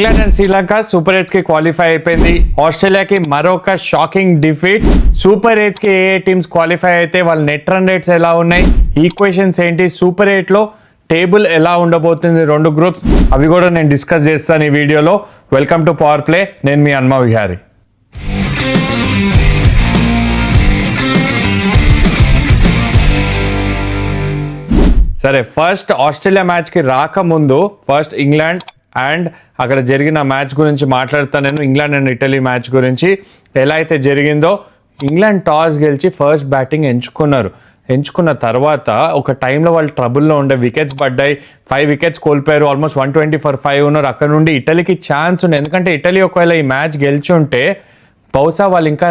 England and Sri Lanka super eights కి qualify అయిపోయింది. ఆస్ట్రేలియాకి మరొక షాకింగ్ డిఫీట్. సూపర్ ఎయిట్స్ కి ఏ టీమ్స్ క్వాలిఫై అయితే వాళ్ళ నెట్ రన్ రేట్స్ ఎలా ఉన్నాయి, ఈక్వేషన్స్ ఏంటి, సూపర్ ఎయిట్ లో టేబుల్ ఎలా ఉండబోతుంది, రెండు గ్రూప్స్ అవి కూడా నేను డిస్కస్ చేస్తాను ఈ వీడియోలో. Welcome to power play. నేను మీ అన్మ విహారీ. సరే, ఫస్ట్ ఆస్ట్రేలియా మ్యాచ్కి రాకముందు ఫస్ట్ ఇంగ్లాండ్ అండ్ అక్కడ జరిగిన మ్యాచ్ గురించి మాట్లాడతాను నేను. ఇంగ్లాండ్ అండ్ ఇటలీ మ్యాచ్ గురించి ఎలా అయితే జరిగిందో, ఇంగ్లాండ్ టాస్ గెలిచి ఫస్ట్ బ్యాటింగ్ ఎంచుకున్న తర్వాత ఒక టైంలో వాళ్ళు ట్రబుల్లో ఉండే, వికెట్స్ పడ్డాయి, 5 వికెట్స్ కోల్పోయారు, ఆల్మోస్ట్ 120 for 5 ఉన్నారు. అక్కడ నుండి ఇటలీకి ఛాన్స్ ఉండే, ఎందుకంటే ఇటలీ ఒకవేళ ఈ మ్యాచ్ గెలిచి ఉంటే బహుశా వాళ్ళు ఇంకా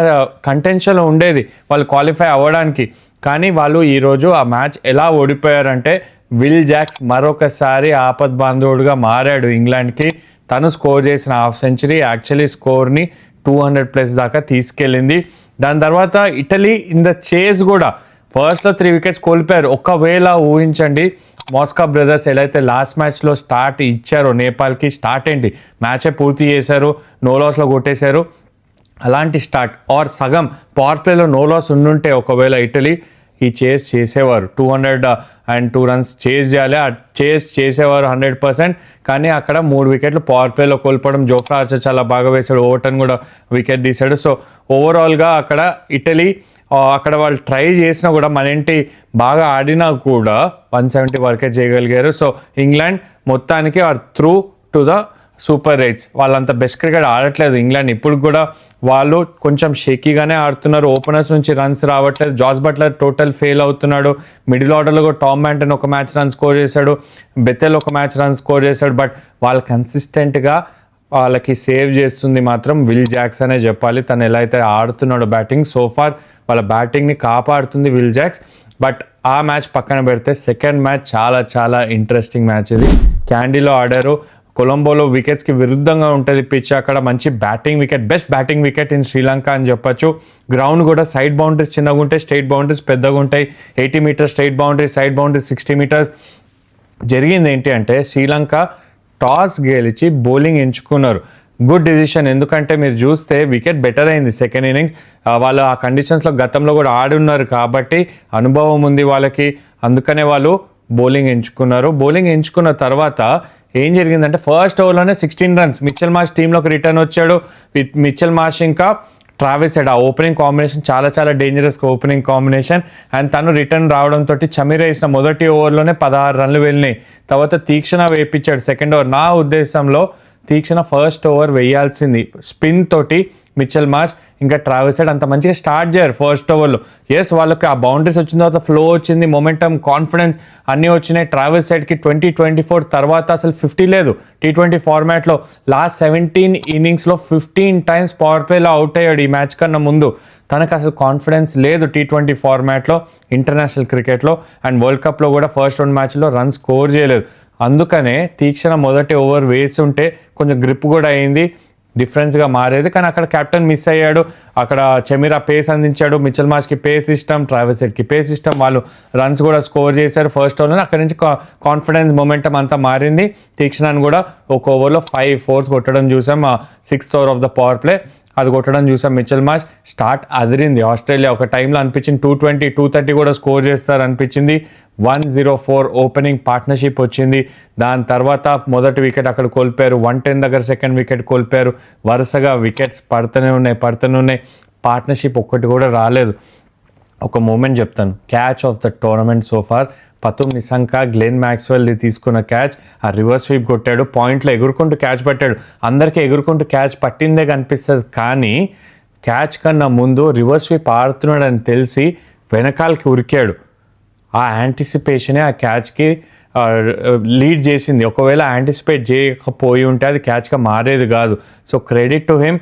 కంటెన్షన్లో ఉండేది వాళ్ళు క్వాలిఫై అవ్వడానికి. కానీ వాళ్ళు ఈరోజు ఆ మ్యాచ్ ఎలా ఓడిపోయారంటే, విల్ జాక్స్ మరొకసారి ఆపద్ బాంధవుడుగా మారాడు ఇంగ్లాండ్కి. తను స్కోర్ చేసిన హాఫ్ సెంచరీ యాక్చువల్లీ స్కోర్ని 200+ దాకా తీసుకెళ్ళింది. దాని తర్వాత ఇటలీ ఇన్ ద చేస్ కూడా ఫస్ట్లో 3 వికెట్స్ కోల్పోయారు. ఒకవేళ ఊహించండి, మోస్కా బ్రదర్స్ ఎలా అయితే లాస్ట్ మ్యాచ్లో స్టార్ట్ ఇచ్చారో నేపాల్కి, స్టార్ట్ ఏంటి మ్యాచే పూర్తి చేశారు, నో లాస్లో కొట్టేశారు. అలాంటి స్టార్ట్ ఆర్ సగం పవర్ ప్లేలో నో లాస్ ఉండుంటే ఒకవేళ ఇటలీ ఈ చేస్ చేసేవారు. 202 runs చేజ్ చేయాలి, ఆ చేజ్ చేసేవారు 100%. కానీ అక్కడ 3 వికెట్లు పవర్ ప్లేలో కోల్పోవడం. జోఫ్రా ఆర్చర్ చాలా బాగా వేశాడు, ఓవర్టన్ కూడా వికెట్ తీశాడు. సో ఓవరాల్గా అక్కడ ఇటలీ అక్కడ వాళ్ళు ట్రై చేసినా కూడా, మన ఏంటి బాగా ఆడినా కూడా 170 వరకే చేయగలిగారు. సో ఇంగ్లాండ్ మొత్తానికి or through to the super eights. వాళ్ళంత బెస్ట్ క్రికెట్ ఆడట్లేదు ఇంగ్లాండ్. ఇప్పుడు కూడా వాళ్ళు కొంచెం షేకీగానే ఆడుతున్నారు. ఓపెనర్స్ నుంచి రన్స్ రావట్లేదు. జాస్ బట్లర్ టోటల్ ఫెయిల్ అవుతున్నాడు. మిడిల్ ఆర్డర్లో కూడా టామ్ బ్యాంటన్ ఒక మ్యాచ్ రన్ స్కోర్ చేశాడు, బెతెల్ ఒక మ్యాచ్ రన్ స్కోర్ చేశాడు. బట్ వాళ్ళు కన్సిస్టెంట్గా వాళ్ళకి సేవ్ చేస్తుంది మాత్రం విల్ జాక్స్ అనే చెప్పాలి. తను ఎలా అయితే ఆడుతున్నాడు బ్యాటింగ్, సోఫార్ వాళ్ళ బ్యాటింగ్ని కాపాడుతుంది విల్ జాక్స్. బట్ ఆ మ్యాచ్ పక్కన పెడితే సెకండ్ మ్యాచ్ చాలా చాలా ఇంట్రెస్టింగ్ మ్యాచ్. ఇది క్యాండీలో ఆడారు. కొలంబోలో వికెట్స్కి విరుద్ధంగా ఉంటుంది పిచ్. అక్కడ మంచి batting wicket, best batting wicket in Sri Lanka అని చెప్పొచ్చు. గ్రౌండ్ కూడా సైడ్ బౌండరీస్ చిన్నగా ఉంటాయి, స్ట్రైట్ బౌండరీస్ పెద్దగా ఉంటాయి. 80 meters straight boundary, side boundary 60 meters. జరిగింది ఏంటి అంటే, శ్రీలంక టాస్ గెలిచి బౌలింగ్ ఎంచుకున్నారు. గుడ్ డిసిషన్, ఎందుకంటే మీరు చూస్తే వికెట్ బెటర్ అయింది సెకండ్ ఇన్నింగ్స్. వాళ్ళు ఆ కండిషన్స్లో గతంలో కూడా ఆడి ఉన్నారు కాబట్టి అనుభవం ఉంది వాళ్ళకి. అందుకనే వాళ్ళు బౌలింగ్ ఎంచుకున్నారు. బౌలింగ్ ఎంచుకున్న తర్వాత ఏం జరిగిందంటే, ఫస్ట్ ఓవర్లోనే 16 runs మిచెల్ మార్ష్ టీంలోకి రిటర్న్ వచ్చాడు. విత్ మిచెల్ మార్ష్ ఇంకా ట్రావిస్ హెడ్, ఆ ఓపెనింగ్ కాంబినేషన్ చాలా చాలా డేంజరస్ ఓపెనింగ్ కాంబినేషన్. అండ్ తను రిటర్న్ రావడంతో చమీర వేసిన మొదటి ఓవర్లోనే 16 runs వెళ్ళినాయి. తర్వాత తీక్షణ వేయించాడు సెకండ్ ఓవర్. నా ఉద్దేశంలో తీక్షణ ఫస్ట్ ఓవర్ వేయాల్సింది. స్పిన్ తోటి మిచెల్ మార్ష్ ఇంకా ట్రావిస్ హెడ్ అంత మంచిగా స్టార్ట్ చేయరు ఫస్ట్ ఓవర్లో. ఎస్, వాళ్ళకి ఆ బౌండరీస్ వచ్చిన తర్వాత ఫ్లో వచ్చింది, మొమెంటమ్, కాన్ఫిడెన్స్ అన్నీ వచ్చినాయి. ట్రావిస్ హెడ్కి 2024 తర్వాత అసలు 50 లేదు T20 ఫార్మాట్లో. లాస్ట్ 17 innings 15 times పవర్ ప్లేలో అవుట్ అయ్యాడు ఈ మ్యాచ్ కన్నా ముందు. తనకు అసలు కాన్ఫిడెన్స్ లేదు T20 ఫార్మాట్లో, ఇంటర్నేషనల్ క్రికెట్లో. అండ్ వరల్డ్ కప్లో కూడా ఫస్ట్ 2 మ్యాచ్లో రన్ స్కోర్ చేయలేదు. అందుకనే తీక్షణ మొదటి ఓవర్ వేసి ఉంటే కొంచెం గ్రిప్ కూడా అయింది, డిఫరెన్స్గా మారేది. కానీ అక్కడ కెప్టెన్ మిస్ అయ్యాడు. అక్కడ చమీరా పేస్ అందించాడు, మిచెల్ మార్ష్కి పేస్ ఇష్టం, ట్రావిస్ హెడ్కి పేస్ ఇష్టం. వాళ్ళు రన్స్ కూడా స్కోర్ చేశారు ఫస్ట్ ఓవర్లో. అక్కడి నుంచి కాన్ఫిడెన్స్, మొమెంటం అంతా మారింది. తీక్షణాన్ని కూడా ఒక ఓవర్లో 5 4s కొట్టడం చూసాం. 6th over of the power play అది కొట్టడం చూసాం మిచెల్ మార్ష్. స్టార్ట్ అదిరింది ఆస్ట్రేలియా. ఒక టైంలో అనిపించింది 220 230 కూడా స్కోర్ చేస్తారు అనిపించింది. 104 ఓపెనింగ్ పార్ట్నర్షిప్ వచ్చింది. దాని తర్వాత మొదటి వికెట్ అక్కడ కోల్పోయారు, 110 దగ్గర సెకండ్ వికెట్ కోల్పోయారు. వరుసగా వికెట్స్ పడుతూనే ఉన్నాయి. పార్ట్నర్షిప్ ఒక్కటి కూడా రాలేదు. ఒక మూమెంట్ చెప్తాను, catch of the tournament so far Pathum Nissanka Glenn మ్యాక్స్వెల్ది తీసుకున్న క్యాచ్. ఆ రివర్స్ స్వీప్ కొట్టాడు, పాయింట్లో ఎగురుకుంటూ క్యాచ్ పట్టాడు. అందరికీ ఎగురుకుంటూ క్యాచ్ పట్టిందే కనిపిస్తుంది, కానీ క్యాచ్ కన్నా ముందు రివర్స్ స్వీప్ ఆడుతున్నాడు అని తెలిసి వెనకాలకి ఉరికాడు. ఆ యాంటిసిపేషనే ఆ క్యాచ్కి లీడ్ చేసింది. ఒకవేళ యాంటిసిపేట్ చేయకపోయి ఉంటే అది క్యాచ్గా మారేది కాదు. So credit to him.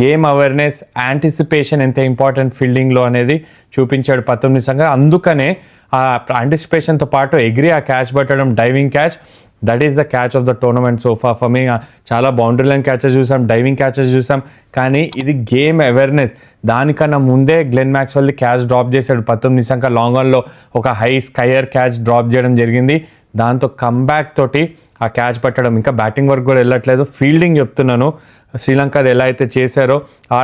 Game awareness, anticipation ఎంత ఇంపార్టెంట్ ఫీల్డింగ్లో అనేది చూపించాడు పతుమ్ నిశంక. అందుకనే ఆ యాంటిసిపేషన్తో పాటు ఎగిరి ఆ క్యాచ్ పట్టడం, diving catch, that is the catch of the tournament sofa for me. చాలా బౌండరీ లైన్ క్యాచెస్ చూసాం, డైవింగ్ క్యాచెస్ చూసాం, కానీ ఇది గేమ్ అవేర్నెస్. దానికన్నా ముందే గ్లెన్ మ్యాక్స్వెల్ది క్యాచ్ డ్రాప్ చేశాడు పతుమ్ నిశంక. లాంగ్ ఆన్లో ఒక హై స్కైయర్ క్యాచ్ డ్రాప్ చేయడం జరిగింది. దాంతో కంబ్యాక్ తోటి ఆ క్యాచ్ పట్టడం, ఇంకా బ్యాటింగ్ వర్క్ కూడా వెళ్ళట్లేదు. ఫీల్డింగ్ చెప్తున్నాను, శ్రీలంక అది ఎలా అయితే చేశారో,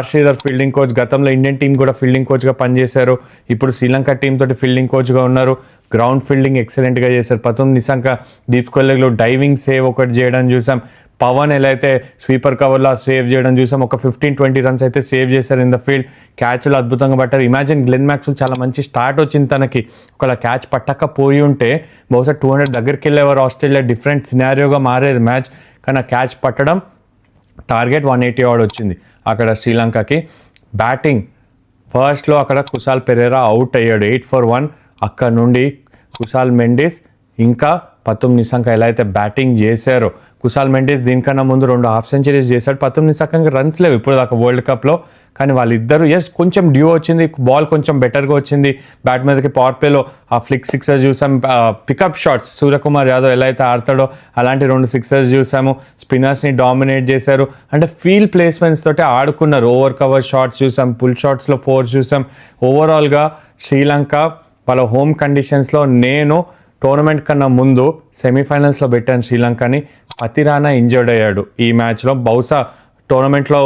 శ్రీధర్ ఫీల్డింగ్ కోచ్, గతంలో ఇండియన్ టీం కూడా ఫీల్డింగ్ కోచ్గా పనిచేశారు, ఇప్పుడు శ్రీలంక టీం తోటి ఫీల్డింగ్ కోచ్గా ఉన్నారు. గ్రౌండ్ ఫీల్డింగ్ ఎక్సలెంట్గా చేశారు. పతుమ్ నిశంక డీప్ స్క్వేర్లో డైవింగ్ సేవ్ ఒకటి చేయడం చూసాం. పవన్ ఎలా అయితే స్వీపర్ కవర్లో సేవ్ చేయడం చూసాం. ఒక 15-20 రన్స్ అయితే సేవ్ చేశారు ఇన్ ద ఫీల్డ్. క్యాచ్లు అద్భుతంగా పట్టారు. ఇమాజిన్ గ్లెన్ మ్యాక్స్వెల్ చాలా మంచి స్టార్ట్ వచ్చింది తనకి, ఒకవేళ క్యాచ్ పట్టకపోయి ఉంటే బహుశా 200 దగ్గరికి వెళ్ళేవారు ఆస్ట్రేలియా, డిఫరెంట్ సినారియోగా మారేది మ్యాచ్. కానీ ఆ క్యాచ్ పట్టడం, టార్గెట్ 180 ఆర్డ్ వచ్చింది అక్కడ శ్రీలంకకి. బ్యాటింగ్ ఫస్ట్లో అక్కడ కుశాల్ పెరేరా అవుట్ అయ్యాడు 8 for 1. అక్కడ నుండి కుశాల్ మెండిస్ ఇంకా పతుమ్ నిశంక ఎలా అయితే బ్యాటింగ్ చేశారో, కుశాల్ మెండిస్ దీనికన్నా ముందు 2 హాఫ్ సెంచరీస్ చేశాడు. పతుమ్ నిశంకకి రన్స్ లేవు ఇప్పుడు దాకా వరల్డ్ కప్లో, కానీ వాళ్ళిద్దరూ కొంచెం డ్యూ వచ్చింది, బాల్ కొంచెం బెటర్గా వచ్చింది బ్యాట్ మీదకి. పవర్ ప్లేలో ఆ ఫ్లిక్ సిక్సర్స్ చూసాం, పికప్ షాట్స్ సూర్యకుమార్ యాదవ్ ఎలా అయితే ఆడతాడో అలాంటి 2 సిక్సర్స్ చూసాము. స్పిన్నర్స్ని డామినేట్ చేశారు, అంటే ఫీల్డ్ ప్లేస్మెంట్స్ తోటి ఆడుకున్నారు. ఓవర్ కవర్ షాట్స్ చూసాం, పుల్ షాట్స్లో 4 చూసాం. ఓవరాల్గా శ్రీలంక వాళ్ళ హోమ్ కండిషన్స్లో, నేను టోర్నమెంట్ కన్నా ముందు సెమీఫైనల్స్లో పెట్టాను శ్రీలంకని. పతిరానా ఇంజర్డ్ అయ్యాడు ఈ మ్యాచ్లో. బహుశా టోర్నమెంట్లో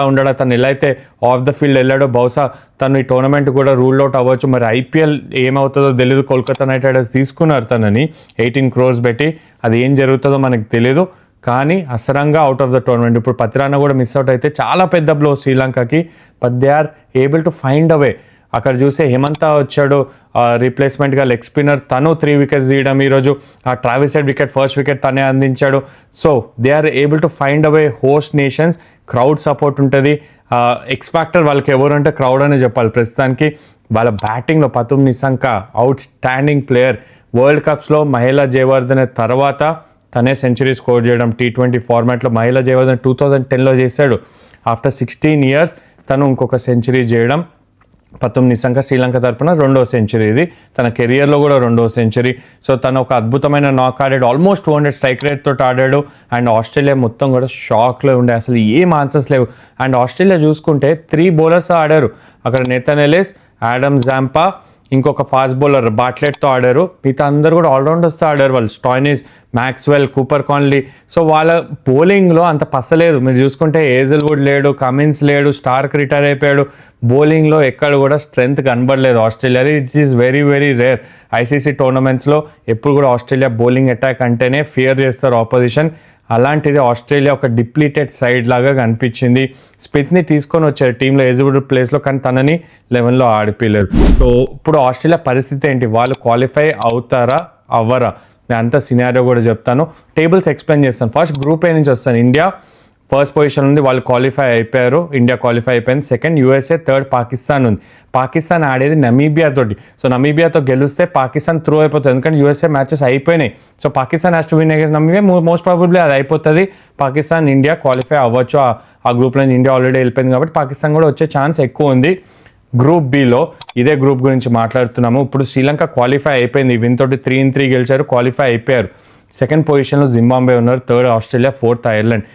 ఉండడా, తను ఎలా అయితే ఆఫ్ ద ఫీల్డ్ వెళ్ళాడో బహుశా తను ఈ టోర్నమెంట్ కూడా రూల్ అవుట్ అవ్వచ్చు. మరి ఐపీఎల్ ఏమవుతుందో తెలియదు. కోల్కతా నైట్ రైడర్స్ తీసుకున్నారు తనని 18 crores పెట్టి, అది ఏం జరుగుతుందో మనకు తెలియదు. కానీ Hasaranga out of the tournament. ఇప్పుడు పతిరానా కూడా మిస్ అవుట్ అయితే చాలా పెద్ద బ్లో శ్రీలంకకి. But they are able to find a way. అక్కడ చూస్తే హేమంత వచ్చాడు రీప్లేస్మెంట్గా, లెగ్ స్పిన్నర్, తను 3 wickets తీయడం ఈరోజు. ఆ Travis Head wicket, first wicket తనే అందించాడు. So they are able to find a way. Host nations, crowd support ఉంటుంది. ఎక్స్ ఫ్యాక్టర్ వాళ్ళకి ఎవరు అంటే క్రౌడ్ అనే చెప్పాలి ప్రస్తుతానికి. వాళ్ళ బ్యాటింగ్లో Pathum Nissanka outstanding player. World కప్స్లో మహిళా జయవర్ధన్ తర్వాత తనే సెంచరీ స్కోర్ చేయడం. T20 ఫార్మాట్లో మహిళా జయవర్ధన్ 2010లో చేశాడు. ఆఫ్టర్ 16 years తను ఇంకొక సెంచరీ చేయడం. పతుమ్ నిశంక శ్రీలంక తరపున 2వ సెంచరీ ఇది, తన కెరియర్లో కూడా 2వ సెంచరీ. సో తను ఒక అద్భుతమైన నాక్ ఆడాడు, ఆల్మోస్ట్ 200 స్ట్రైక్ రేట్ తోటి ఆడాడు. అండ్ ఆస్ట్రేలియా మొత్తం కూడా షాక్లో ఉండే, అసలు ఏం ఆన్సర్స్ లేవు. అండ్ ఆస్ట్రేలియా చూసుకుంటే 3 bowlers ఆడారు అక్కడ. నేథన్ ఎలిస్, ఆడమ్ జాంపా, ఇంకొక ఫాస్ట్ బౌలర్ బాట్లెట్తో ఆడారు. మిగతా అందరూ కూడా ఆల్రౌండర్స్తో ఆడారు వాళ్ళు. Stoinis, Maxwell, Cooper Connolly. సో వాళ్ళ బౌలింగ్లో అంత పసలేదు. మీరు చూసుకుంటే హేజల్వుడ్ లేడు, కమిన్స్ లేడు, స్టార్క్ రిటైర్ అయిపోయాడు. బౌలింగ్లో ఎక్కడ కూడా స్ట్రెంగ్త్ కనబడలేదు ఆస్ట్రేలియాది. It is very very rare. ICC టోర్నమెంట్స్లో ఎప్పుడు కూడా ఆస్ట్రేలియా బౌలింగ్ అటాక్ అంటేనే ఫియర్ చేస్తారు ఆపోజిషన్. అలాంటిది ఆస్ట్రేలియా ఒక డిప్లీటెడ్ సైడ్ లాగా కనిపించింది. స్మిత్ని తీసుకొని వచ్చారు టీంలో ఎలిజిబుల్ ప్లేస్లో, కానీ తనని 11లో ఆడిపోయలేరు. సో ఇప్పుడు ఆస్ట్రేలియా పరిస్థితి ఏంటి, వాళ్ళు క్వాలిఫై అవుతారా అవ్వరా, నేను అంత సినారియో కూడా చెప్తాను. టేబుల్స్ ఎక్స్ప్లెయిన్ చేస్తాను. ఫస్ట్ గ్రూప్ ఏ నుంచి వస్తాను. ఇండియా ఫస్ట్ పొజిషన్ ఉంది, వాళ్ళు క్వాలిఫై అయిపోయారు, ఇండియా క్వాలిఫై అయిపోయింది. సెకండ్ USA, థర్డ్ పాకిస్తాన్ ఉంది. పాకిస్తాన్ ఆడేది నమీబియా తోటి. సో నమీబియాతో గెలిస్తే పాకిస్తాన్ త్రూ అయిపోతుంది, ఎందుకంటే USA మ్యాచెస్ అయిపోయినాయి. So Pakistan has to win against Namibia. Most probably అది అయిపోతుంది. పాకిస్తాన్, ఇండియా క్వాలిఫై అవ్వచ్చు. ఆ గ్రూప్లో ఇండియా ఆల్రెడీ వెళ్ళిపోయింది కాబట్టి పాకిస్తాన్ కూడా వచ్చే ఛాన్స్ ఎక్కువ ఉంది. గ్రూప్ బిలో ఇదే గ్రూప్ గురించి మాట్లాడుతున్నాము. ఇప్పుడు శ్రీలంక క్వాలిఫై అయిపోయింది, విన్ తోటి 3-3 గెలిచారు, క్వాలిఫై అయిపోయారు. సెకండ్ పొజిషన్లో జింబాబ్వే ఉన్నారు, థర్డ్ ఆస్ట్రేలియా, ఫోర్త్ ఐర్లాండ్.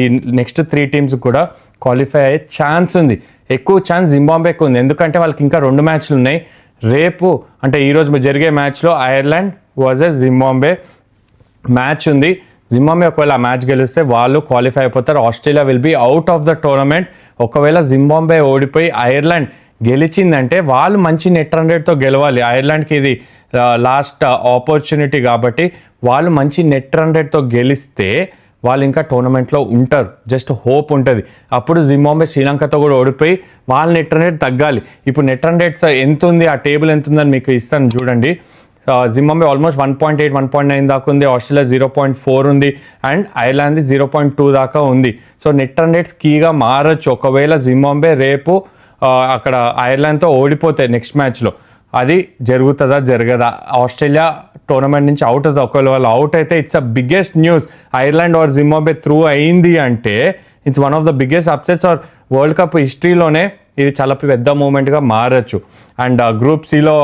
ఈ నెక్స్ట్ 3 teams కూడా క్వాలిఫై అయ్యే ఛాన్స్ ఉంది. ఎక్కువ ఛాన్స్ జింబాబ్వేకి ఉంది, ఎందుకంటే వాళ్ళకి ఇంకా 2 మ్యాచ్లు ఉన్నాయి. రేపు అంటే ఈరోజు జరిగే మ్యాచ్లో ఐర్లాండ్ వర్సెస్ జింబాబ్వే మ్యాచ్ ఉంది. జింబాబ్వే ఒకవేళ ఆ మ్యాచ్ గెలిస్తే వాళ్ళు క్వాలిఫై అయిపోతారు. Australia will be out of the tournament. ఒకవేళ జింబాబ్వే ఓడిపోయి ఐర్లాండ్ గెలిచిందంటే వాళ్ళు మంచి నెట్ రన్ రేట్తో గెలవాలి. ఐర్లాండ్కి ఇది లాస్ట్ ఆపర్చునిటీ కాబట్టి వాళ్ళు మంచి నెట్ రన్ రేట్తో గెలిస్తే వాళ్ళు ఇంకా టోర్నమెంట్లో ఉంటారు. జస్ట్ హోప్ ఉంటుంది. అప్పుడు జింబాబ్వే శ్రీలంకతో కూడా ఓడిపోయి వాళ్ళ నెట్ రన్ రేట్ తగ్గాలి. ఇప్పుడు నెట్ రన్ రేట్స్ ఎంత ఉంది, ఆ టేబుల్ ఎంత ఉందని మీకు ఇస్తాను చూడండి. జింబాబ్వే ఆల్మోస్ట్ 1.8, 1.9 దాకా ఉంది. ఆస్ట్రేలియా 0.4 ఉంది. అండ్ ఐర్లాండ్ 0.2 దాకా ఉంది. సో నెట్ రన్ రేట్స్ కీగా మారచ్చు. ఒకవేళ జింబాబ్వే రేపు అక్కడ ఐర్లాండ్తో ఓడిపోతే నెక్స్ట్ మ్యాచ్లో అది జరుగుతుందా జరగదా, ఆస్ట్రేలియా టోర్నమెంట్ నుంచి అవుట్ అవుతుంది. ఒకవేళ వాళ్ళు అవుట్ అయితే it's a biggest news. Ireland or Zimbabwe through అయింది అంటే it's one of the biggest upsets or world cup హిస్టరీలోనే ఇది చాలా పెద్ద మూమెంట్గా మారచ్చు. అండ్ గ్రూప్ సిలో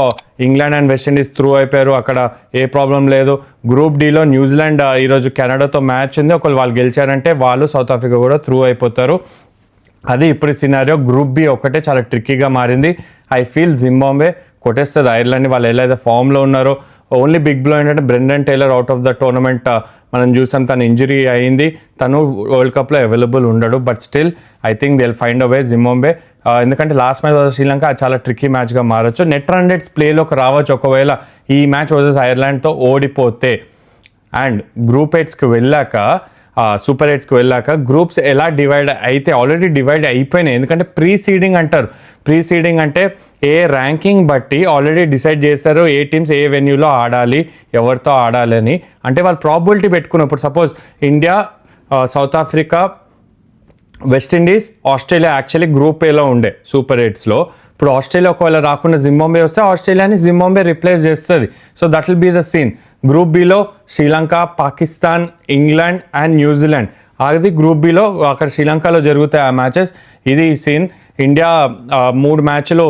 ఇంగ్లాండ్ అండ్ వెస్టిండీస్ త్రూ అయిపోయారు, అక్కడ ఏ ప్రాబ్లం లేదు. గ్రూప్ డిలో న్యూజిలాండ్ ఈరోజు కెనడాతో మ్యాచ్ ఉంది, ఒకవేళ వాళ్ళు గెలిచారంటే వాళ్ళు సౌత్ ఆఫ్రికా కూడా త్రూ అయిపోతారు. అది ఇప్పుడు సినారియో. గ్రూప్ బి ఒకటే చాలా ట్రిక్కీగా మారింది. ఐ ఫీల్ జింబాబ్వే కొట్టేస్తుంది ఐర్లాండ్ని. వాళ్ళు ఎలా అయితే ఫామ్లో ఉన్నారో ఓన్లీ బిగ్ బ్లో ఏంటంటే Brendan Taylor out of the tournament మనం చూసాం, తను ఇంజరీ అయింది, తను వరల్డ్ కప్లో అవైలబుల్ ఉండడు. But still I think they will find away Zimbabwe, ఎందుకంటే లాస్ట్ మ్యాచ్ వర్సెస్ శ్రీలంక అది చాలా ట్రిక్కీ మ్యాచ్గా మారచ్చు. నెట్ రన్ రేట్స్ ప్లేలోకి రావచ్చు ఒకవేళ ఈ మ్యాచ్ వర్సెస్ ఐర్లాండ్తో ఓడిపోతే. అండ్ గ్రూప్ ఎయిట్స్కి వెళ్ళాక, సూపర్ ఎయిట్స్కి వెళ్ళాక గ్రూప్స్ ఎలా డివైడ్ అయితే ఆల్రెడీ డివైడ్ అయిపోయినాయి, ఎందుకంటే ప్రీ సీడింగ్ అంటారు. ప్రీ సీడింగ్ అంటే ఏ ర్యాంకింగ్ బట్టి ఆల్రెడీ డిసైడ్ చేస్తారు ఏ టీమ్స్ ఏ వెన్యూలో ఆడాలి, ఎవరితో ఆడాలి అని. అంటే వాళ్ళు ప్రాబిలిటీ పెట్టుకున్నప్పుడు suppose India, south Africa, West Indies, Australia actually group ఏలో ఉండే సూపర్ ఎయిట్స్లో. ఇప్పుడు ఆస్ట్రేలియా ఒకవేళ రాకుండా జింబాబ్వే వస్తే ఆస్ట్రేలియాని జింబాబ్వే రిప్లేస్ చేస్తుంది. So that will be the scene. Group బిలో Sri Lanka, Pakistan, England and New Zealand. అది గ్రూప్ బిలో, అక్కడ శ్రీలంకలో జరుగుతాయి ఆ మ్యాచెస్. ఇది సీన్. ఇండియా 3 మ్యాచ్లు,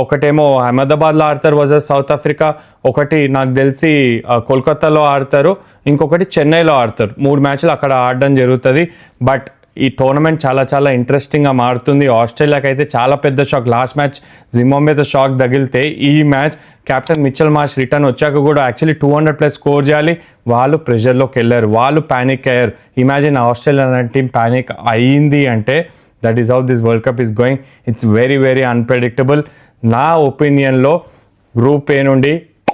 ఒకటేమో అహ్మదాబాద్లో ఆడతారు వర్సెస్ సౌత్ ఆఫ్రికా, ఒకటి నాకు తెలిసి కోల్కతాలో ఆడతారు, ఇంకొకటి చెన్నైలో ఆడతారు. 3 మ్యాచ్లు అక్కడ ఆడడం జరుగుతుంది. బట్ ఈ టోర్నమెంట్ చాలా చాలా ఇంట్రెస్టింగ్గా మారుతుంది. ఆస్ట్రేలియాకి అయితే చాలా పెద్ద షాక్. లాస్ట్ మ్యాచ్ జింబాబ్వేతో షాక్ తగిలితే ఈ match captain Mitchell Marsh return వచ్చాక కూడా యాక్చువల్లీ 200+ స్కోర్ చేయాలి, వాళ్ళు ప్రెషర్లోకి వెళ్ళారు, వాళ్ళు ప్యానిక్ అయ్యారు. ఇమాజిన్ ఆస్ట్రేలియా అనే టీం ప్యానిక్ అయ్యింది అంటే that is how this world cup is going. It's very very unpredictable. నా ఒపీనియన్లో గ్రూప్ ఏ నుండి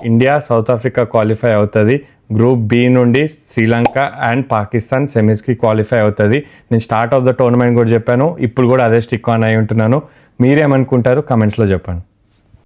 ఇండియా, సౌత్ ఆఫ్రికా క్వాలిఫై అవుతుంది. గ్రూప్ బి నుండి శ్రీలంక అండ్ పాకిస్తాన్ సెమీస్కి క్వాలిఫై అవుతుంది. నేను స్టార్ట్ ఆఫ్ ద టోర్నమెంట్ కూడా చెప్పాను, ఇప్పుడు కూడా అదే స్టిక్ ఆన్ అయి ఉంటున్నాను. మీరేమనుకుంటారు కమెంట్స్లో చెప్పండి.